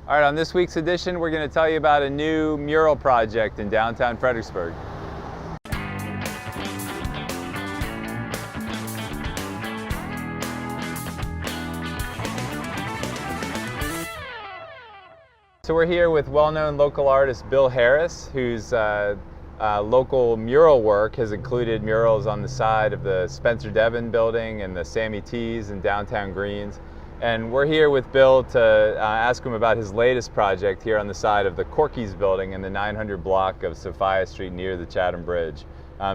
All right, on this week's edition, we're going to tell you about a new mural project in downtown Fredericksburg. So we're here with well-known local artist Bill Harris, whose local mural work has included murals on the side of the Spencer Devon building and the Sammy T's and downtown Greens. And we're here with Bill to ask him about his latest project here on the side of the Corky's building in the 900 block of Sophia Street near the Chatham Bridge.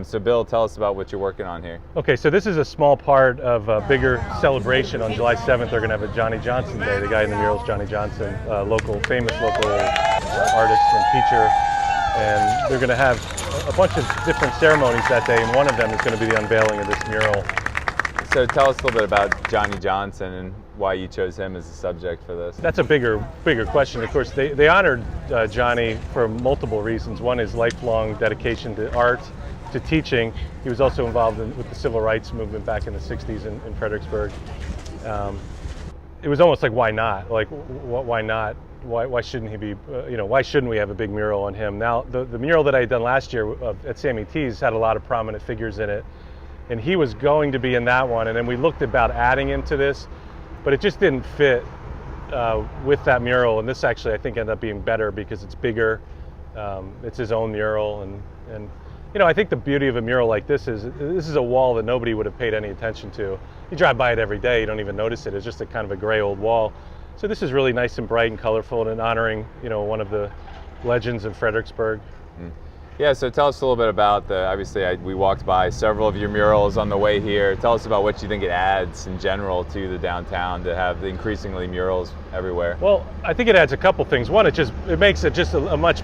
So Bill, tell us about what you're working on here. Okay, so this is a small part of a bigger celebration. On July 7th, they're going to have a Johnny Johnson Day. The guy in the mural is Johnny Johnson, famous local artist and teacher. And they're going to have a bunch of different ceremonies that day, and one of them is going to be the unveiling of this mural. So tell us a little bit about Johnny Johnson and why you chose him as the subject for this. That's a bigger question. Of course, they honored Johnny for multiple reasons. One is lifelong dedication to art, to teaching. He was also involved with the civil rights movement back in the 60s in Fredericksburg. It was almost like, why not? Like, why not? Why shouldn't he be, why shouldn't we have a big mural on him? Now, the mural that I had done last year at Sammy T's had a lot of prominent figures in it, and he was going to be in that one, and then we looked about adding him to this, but it just didn't fit with that mural, and this actually I think ended up being better because it's bigger, it's his own mural, and I think the beauty of a mural like this is a wall that nobody would have paid any attention to. You drive by it every day, you don't even notice it. It's just a kind of a gray old wall. So this is really nice and bright and colorful and honoring, one of the legends of Fredericksburg. Yeah, so tell us a little bit about obviously we walked by several of your murals on the way here. Tell us about what you think it adds in general to the downtown to have the increasingly murals everywhere. Well, I think it adds a couple things. One, it makes it just a much,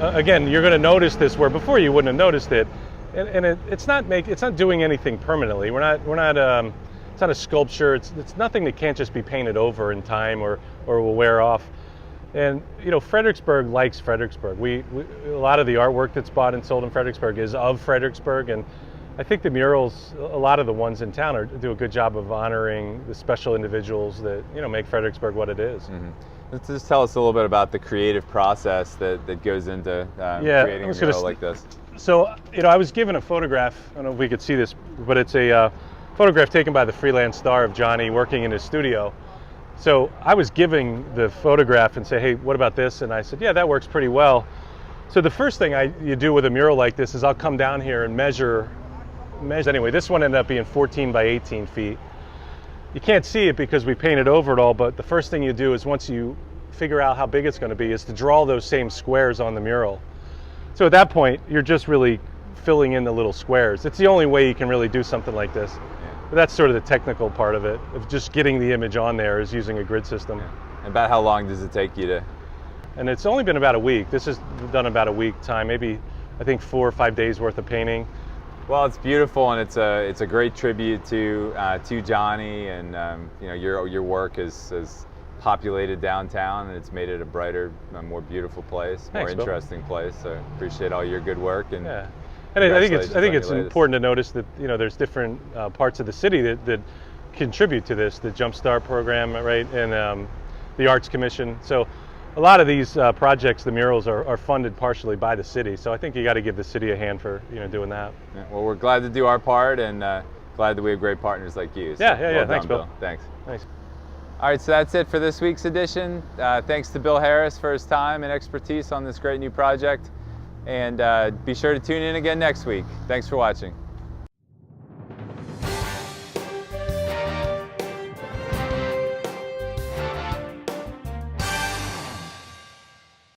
again, you're going to notice this where before you wouldn't have noticed it, and it's not doing anything permanently. It's not a sculpture. It's nothing that can't just be painted over in time or will wear off. And Fredericksburg likes Fredericksburg. A lot of the artwork that's bought and sold in Fredericksburg is of Fredericksburg, and I think the murals, a lot of the ones in town, do a good job of honoring the special individuals that make Fredericksburg what it is. Mm-hmm. Let's just tell us a little bit about the creative process that goes into creating a mural like this. So I was given a photograph. I don't know if we could see this, but it's a photograph taken by the freelance star of Johnny working in his studio. So I was giving the photograph and say, hey, what about this? And I said, yeah, that works pretty well. So the first thing you do with a mural like this is I'll come down here and measure. Anyway, this one ended up being 14 by 18 feet. You can't see it because we painted over it all, but the first thing you do is once you figure out how big it's going to be is to draw those same squares on the mural. So at that point, you're just really filling in the little squares. It's the only way you can really do something like this. But that's sort of the technical part of it, of just getting the image on there is using a grid system. Yeah. And about how long does it take you to? And it's only been about a week. This is done about a week time, maybe I think 4 or 5 days worth of painting. Well, it's beautiful, and it's a great tribute to Johnny, and your work has populated downtown, and it's made it a brighter, more beautiful place, more interesting place. So appreciate all your good work. And yeah. And I think it's important to notice that there's different parts of the city that contribute to this. The Jump Start program, right, and the Arts Commission. So a lot of these projects, the murals, are funded partially by the city. So I think you got to give the city a hand for doing that. Yeah, well, we're glad to do our part, and glad that we have great partners like you. So yeah. Thanks, Bill. Thanks. Thanks. All right, so that's it for this week's edition. Thanks to Bill Harris for his time and expertise on this great new project. And be sure to tune in again next week. Thanks for watching.